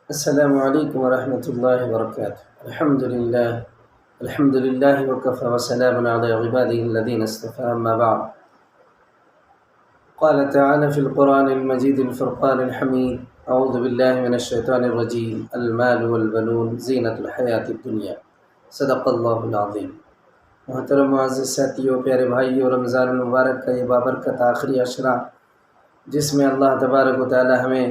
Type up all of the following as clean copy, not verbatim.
السلام علیکم ورحمۃ اللہ وبرکاتہ۔ الحمد للہ وکفى وسلام علی عباده الذین اصطفى، اما بعد۔ قال تعالی فی القرآن المجید الفرقان الحمید، اعوذ باللہ من الشیطان الرجیم، المال والبنون زینۃ الحیاۃ الدنیا، صدق اللہ العظیم۔ محترم معزز ساتھیوں، پیارے بھائیوں، رمضان المبارک کا یہ بابرکت آخری عشرہ، جس میں اللہ تبارک و تعالی ہمیں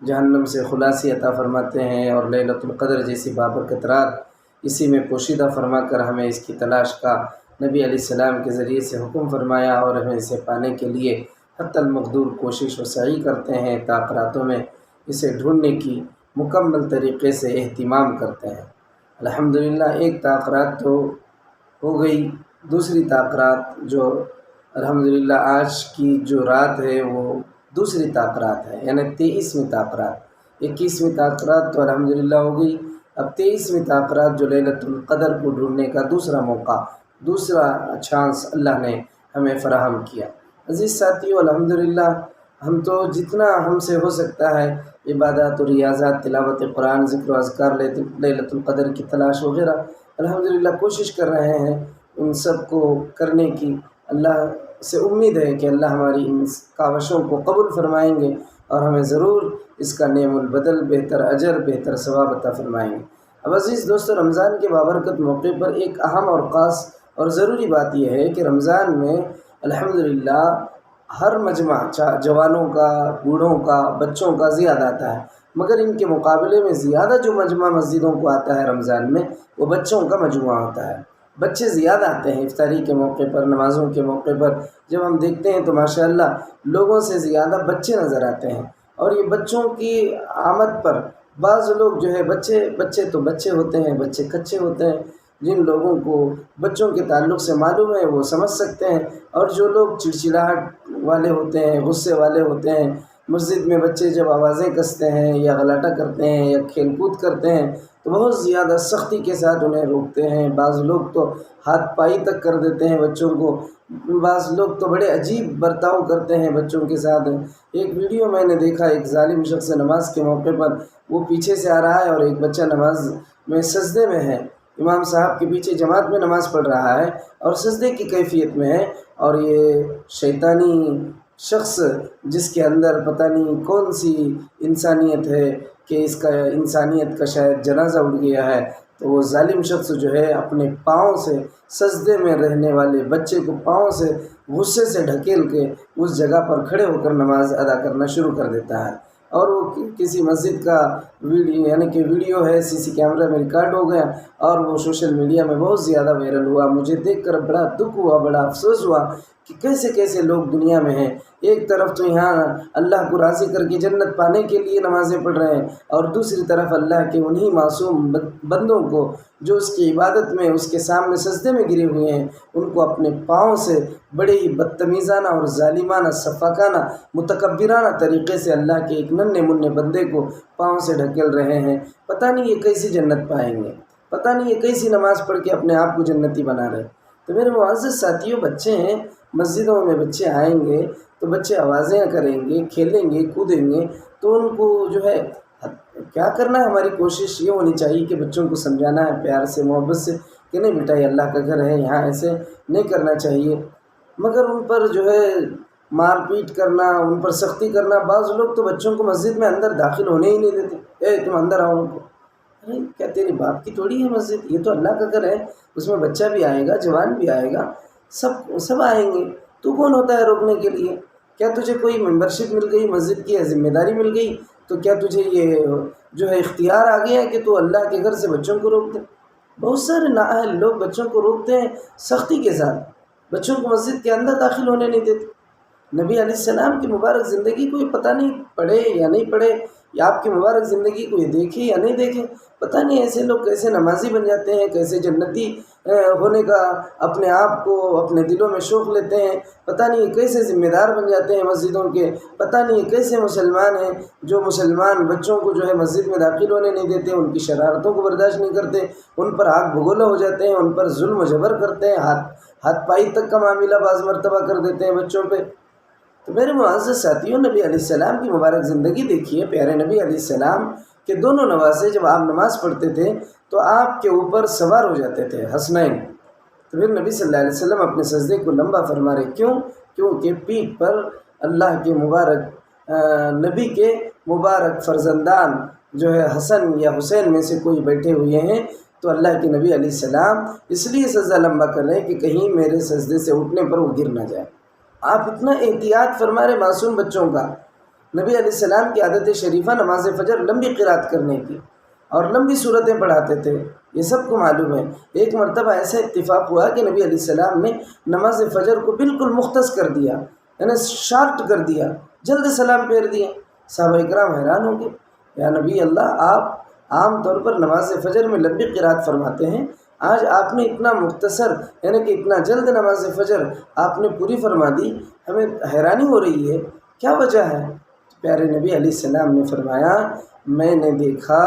جہنم سے خلاصی عطا فرماتے ہیں اور لیلۃ القدر جیسی بابرکت رات اسی میں پوشیدہ فرما کر ہمیں اس کی تلاش کا نبی علیہ السلام کے ذریعے سے حکم فرمایا، اور ہمیں اسے پانے کے لیے حتی المقدور کوشش و سعی کرتے ہیں، طاقتوں میں اسے ڈھونڈنے کی مکمل طریقے سے اہتمام کرتے ہیں۔ الحمدللہ ایک طاقت تو ہو گئی، دوسری طاقت جو الحمدللہ آج کی جو رات ہے وہ دوسری طاقت ہے، یعنی 23ویں طاقت۔ 21ویں طاقت تو الحمدللہ ہو گئی، اب 23ویں طاقت جو لیلۃ القدر کو ڈھونڈنے کا دوسرا موقع، دوسرا چانس اللہ نے ہمیں فراہم کیا۔ عزیز ساتھیوں، الحمدللہ ہم تو جتنا ہم سے ہو سکتا ہے عبادات و ریاضات، تلاوت قرآن، ذکر و اذکار، لیلۃ القدر کی تلاش وغیرہ الحمدللہ کوشش کر رہے ہیں ان سب کو کرنے کی۔ اللہ سے امید ہے کہ اللہ ہماری ان کاوشوں کو قبول فرمائیں گے اور ہمیں ضرور اس کا نعم البدل، بہتر اجر، بہتر ثواب عطا فرمائیں گے۔ اب عزیز دوستو، رمضان کے بابرکت موقع پر ایک اہم اور خاص اور ضروری بات یہ ہے کہ رمضان میں الحمدللہ ہر مجمع، جوانوں کا، بوڑھوں کا، بچوں کا زیادہ آتا ہے، مگر ان کے مقابلے میں زیادہ جو مجمع مسجدوں کو آتا ہے رمضان میں، وہ بچوں کا مجموعہ ہوتا ہے۔ بچے زیادہ آتے ہیں افطاری کے موقع پر، نمازوں کے موقع پر جب ہم دیکھتے ہیں تو ماشاءاللہ لوگوں سے زیادہ بچے نظر آتے ہیں، اور یہ بچوں کی آمد پر بعض لوگ جو ہے بچے تو بچے ہوتے ہیں، بچے کچے ہوتے ہیں، جن لوگوں کو بچوں کے تعلق سے معلوم ہے وہ سمجھ سکتے ہیں، اور جو لوگ چڑچڑاہٹ والے ہوتے ہیں، غصے والے ہوتے ہیں، مسجد میں بچے جب آوازیں کستے ہیں یا غلاٹہ کرتے ہیں یا کھیل کود کرتے ہیں تو بہت زیادہ سختی کے ساتھ انہیں روکتے ہیں۔ بعض لوگ تو ہاتھ پائی تک کر دیتے ہیں بچوں کو، بعض لوگ تو بڑے عجیب برتاؤ کرتے ہیں بچوں کے ساتھ۔ ایک ویڈیو میں نے دیکھا، ایک ظالم شخص نماز کے موقع پر وہ پیچھے سے آ رہا ہے اور ایک بچہ نماز میں سجدے میں ہے، امام صاحب کے پیچھے جماعت میں نماز پڑھ رہا ہے اور سجدے کی کیفیت میں ہے، اور یہ شیطانی شخص جس کے اندر پتہ نہیں کون سی انسانیت ہے کہ اس کا انسانیت کا شاید جنازہ اٹھ گیا ہے، تو وہ ظالم شخص جو ہے اپنے پاؤں سے سجدے میں رہنے والے بچے کو پاؤں سے غصے سے ڈھکیل کے اس جگہ پر کھڑے ہو کر نماز ادا کرنا شروع کر دیتا ہے، اور وہ کسی مسجد کا ویڈیو، یعنی کہ ویڈیو ہے، سی سی کیمرہ میں ریکارڈ ہو گیا اور وہ سوشل میڈیا میں بہت زیادہ وائرل ہوا۔ مجھے دیکھ کر بڑا دکھ ہوا، بڑا افسوس ہوا کہ کیسے لوگ دنیا میں ہیں۔ ایک طرف تو یہاں اللہ کو راضی کر کے جنت پانے کے لیے نمازیں پڑھ رہے ہیں، اور دوسری طرف اللہ کے انہی معصوم بندوں کو جو اس کی عبادت میں اس کے سامنے سجدے میں گرے ہوئے ہیں، ان کو اپنے پاؤں سے بڑے ہی بدتمیزانہ اور ظالمانہ، سفاکانہ، متکبرانہ طریقے سے اللہ کے ایک ننھے منھے بندے کو پاؤں سے ڈھکیل رہے ہیں۔ پتہ نہیں یہ کیسی جنت پائیں گے، پتہ نہیں یہ کیسی نماز پڑھ کے اپنے آپ کو جنتی بنا رہے۔ تو میرے معزز ساتھیوں، بچے ہیں، مسجدوں میں بچے آئیں گے تو بچے آوازیں کریں گے، کھیلیں گے، کودیں گے، تو ان کو جو ہے کیا کرنا ہے، ہماری کوشش یہ ہونی چاہیے کہ بچوں کو سمجھانا ہے پیار سے، محبت سے کہ نہیں بیٹا یہ اللہ کا گھر ہے، یہاں ایسے نہیں کرنا چاہیے، مگر ان پر جو ہے مار پیٹ کرنا، ان پر سختی کرنا۔ بعض لوگ تو بچوں کو مسجد میں اندر داخل ہونے ہی نہیں دیتے، تم اندر آؤ ان کو۔ ارے کیا تیری باپ کی تھوڑی ہے مسجد، یہ تو اللہ کا گھر ہے، اس میں بچہ بھی آئے گا، جوان بھی آئے گا، سب آئیں گے، تو کون ہوتا ہے روکنے کے لیے؟ کیا تجھے کوئی ممبرشپ مل گئی مسجد کی، یا ذمہ داری مل گئی، تو کیا تجھے یہ جو ہے اختیار آ گیا ہے کہ تو اللہ کے گھر سے بچوں کو روک دے؟ بہت سارے نااہل لوگ بچوں کو روکتے ہیں سختی کے ساتھ، بچوں کو مسجد کے اندر داخل ہونے نہیں دیتے۔ نبی علیہ السلام کی مبارک زندگی کو یہ پتہ نہیں پڑھے یا نہیں پڑھے، یا آپ کی مبارک زندگی کو یہ دیکھے یا نہیں دیکھے، پتہ نہیں ایسے لوگ کیسے نمازی بن جاتے ہیں، کیسے جنتی ہونے کا اپنے آپ کو اپنے دلوں میں شوق لیتے ہیں، پتہ نہیں کیسے ذمہ دار بن جاتے ہیں مسجدوں کے، پتہ نہیں کیسے مسلمان ہیں جو مسلمان بچوں کو جو ہے مسجد میں داخل ہونے نہیں دیتے، ان کی شرارتوں کو برداشت نہیں کرتے، ان پر آگ بگولا ہو جاتے ہیں، ان پر ظلم و جبر کرتے ہیں، ہاتھ پائی تک کا معاملہ بعض مرتبہ کر دیتے ہیں بچوں پہ۔ تو میرے معزز ساتھیوں، نبی علیہ السلام کی مبارک زندگی دیکھیے، پیارے نبی علیہ السلام کہ دونوں نواسے جب آپ نماز پڑھتے تھے تو آپ کے اوپر سوار ہو جاتے تھے حسنین۔ تو پھر نبی صلی اللہ علیہ وسلم اپنے سجدے کو لمبا فرما رہے، کیوں؟ کیونکہ پیٹھ پر اللہ کے مبارک نبی کے مبارک فرزندان جو ہے حسن یا حسین میں سے کوئی بیٹھے ہوئے ہیں، تو اللہ کے نبی علیہ السلام اس لیے سجدہ لمبا کر رہے ہیں کہ کہیں میرے سجدے سے اٹھنے پر وہ گر نہ جائے۔ آپ اتنا احتیاط فرما رہے معصوم بچوں کا۔ نبی علیہ السلام کی عادت شریفہ نماز فجر لمبی قرات کرنے کی اور لمبی صورتیں پڑھاتے تھے، یہ سب کو معلوم ہے۔ ایک مرتبہ ایسا اتفاق ہوا کہ نبی علیہ السلام نے نماز فجر کو بالکل مختص کر دیا، یعنی شارٹ کر دیا، جلد سلام پھیر دیا۔ صحابہ اکرام حیران ہو گئے، یا نبی اللہ، آپ عام طور پر نماز فجر میں لمبی قرات فرماتے ہیں، آج آپ نے اتنا مختصر یعنی کہ اتنا جلد نماز فجر آپ نے پوری فرما دی، ہمیں حیرانی ہو رہی ہے، کیا وجہ ہے؟ پیارے نبی علیہ السلام نے فرمایا، میں نے دیکھا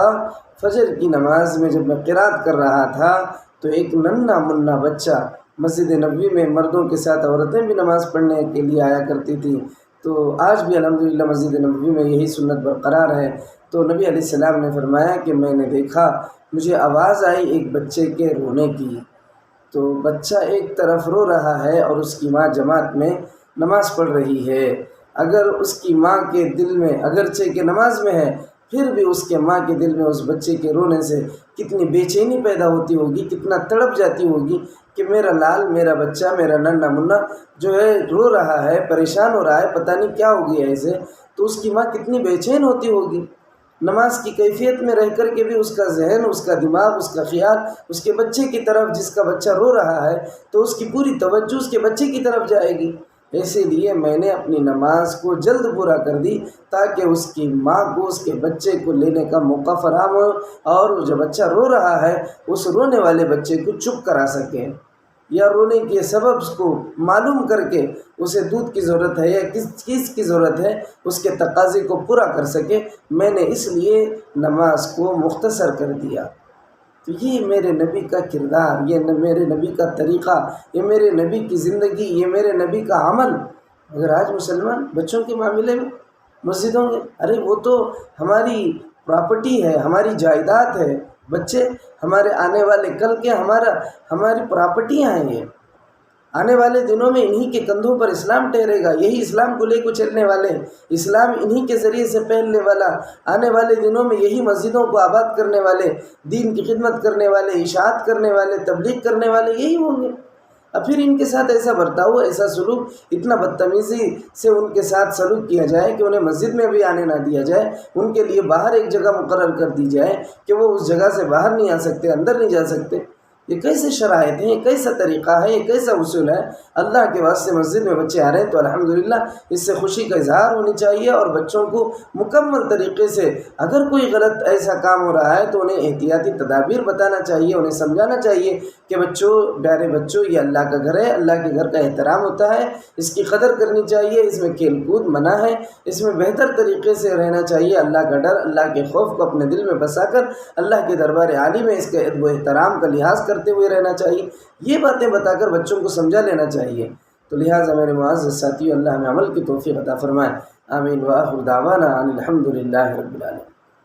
فجر کی نماز میں جب میں قرات کر رہا تھا تو ایک ننھا منا بچہ، مسجد نبوی میں مردوں کے ساتھ عورتیں بھی نماز پڑھنے کے لیے آیا کرتی تھی، تو آج بھی الحمدللہ مسجد نبوی میں یہی سنت برقرار ہے۔ تو نبی علیہ السلام نے فرمایا کہ میں نے دیکھا، مجھے آواز آئی ایک بچے کے رونے کی، تو بچہ ایک طرف رو رہا ہے اور اس کی ماں جماعت میں نماز پڑھ رہی ہے۔ اگر اس کی ماں کے دل میں اگرچہ کہ نماز میں ہے، پھر بھی اس کے ماں کے دل میں اس بچے کے رونے سے کتنی بے چینی پیدا ہوتی ہوگی، کتنا تڑپ جاتی ہوگی کہ میرا لال، میرا بچہ، میرا ننھا منا جو ہے رو رہا ہے، پریشان ہو رہا ہے، پتہ نہیں کیا ہو گیا اسے، تو اس کی ماں کتنی بے چین ہوتی ہوگی۔ نماز کی کیفیت میں رہ کر کے بھی اس کا ذہن، اس کا دماغ، اس کا خیال اس کے بچے کی طرف، جس کا بچہ رو رہا ہے تو اس کی پوری توجہ اس کے بچے کی طرف جائے گی۔ اسی لیے میں نے اپنی نماز کو جلد پورا کر دی تاکہ اس کی ماں کو اس کے بچے کو لینے کا موقع فراہم ہو، اور وہ جو بچہ رو رہا ہے اس رونے والے بچے کو چپ کرا سکے، یا رونے کے سبب کو معلوم کر کے اسے دودھ کی ضرورت ہے یا کس چیز کی ضرورت ہے اس کے تقاضے کو پورا کر سکے۔ میں نے اس لیے نماز کو مختصر کر دیا۔ تو یہ میرے نبی کا کردار، یہ میرے نبی کا طریقہ، یہ میرے نبی کی زندگی، یہ میرے نبی کا عمل۔ اگر آج مسلمان بچوں کے معاملے میں مسجدوں میں، ارے وہ تو ہماری پراپرٹی ہے، ہماری جائیداد ہے، بچے ہمارے آنے والے کل کے ہماری پراپرٹیاں ہیں، یہ آنے والے دنوں میں انہی کے کندھوں پر اسلام ٹھہرے گا، یہی اسلام کو لے کو چلنے والے، اسلام انہی کے ذریعے سے پھیلنے والا، آنے والے دنوں میں یہی مسجدوں کو آباد کرنے والے، دین کی خدمت کرنے والے، اشاعت کرنے والے، تبلیغ کرنے والے یہی ہوں گے۔ اب پھر ان کے ساتھ ایسا برتاؤ، ایسا سلوک، اتنا بدتمیزی سے ان کے ساتھ سلوک کیا جائے کہ انہیں مسجد میں بھی آنے نہ دیا جائے، ان کے لیے باہر ایک جگہ مقرر کر دی جائے کہ وہ اس جگہ سے باہر نہیں آ سکتے، اندر نہیں جا سکتے۔ یہ کیسے شرائط ہیں، یہ کیسا طریقہ ہے، یہ کیسا اصول ہے؟ اللہ کے واسطے مسجد میں بچے آ رہے ہیں تو الحمدللہ اس سے خوشی کا اظہار ہونی چاہیے، اور بچوں کو مکمل طریقے سے اگر کوئی غلط ایسا کام ہو رہا ہے تو انہیں احتیاطی تدابیر بتانا چاہیے، انہیں سمجھانا چاہیے کہ بچوں، پیارے بچوں، یہ اللہ کا گھر ہے، اللہ کے گھر کا احترام ہوتا ہے، اس کی قدر کرنی چاہیے، اس میں کھیل کود منع ہے، اس میں بہتر طریقے سے رہنا چاہیے، اللہ کا ڈر، اللہ کے خوف کو اپنے دل میں بسا کر اللہ کے دربار عالی میں اس کے ادب و احترام کا لحاظ کرتے ہوئے رہنا چاہیے۔ یہ باتیں بتا کر بچوں کو سمجھا لینا چاہیے۔ تو لہٰذا میرے معزز ساتھیو، اللہ ہمیں عمل کی توفیق عطا فرمائے۔ آمین۔ وآخر دعوانا ان الحمد للہ رب العالمین۔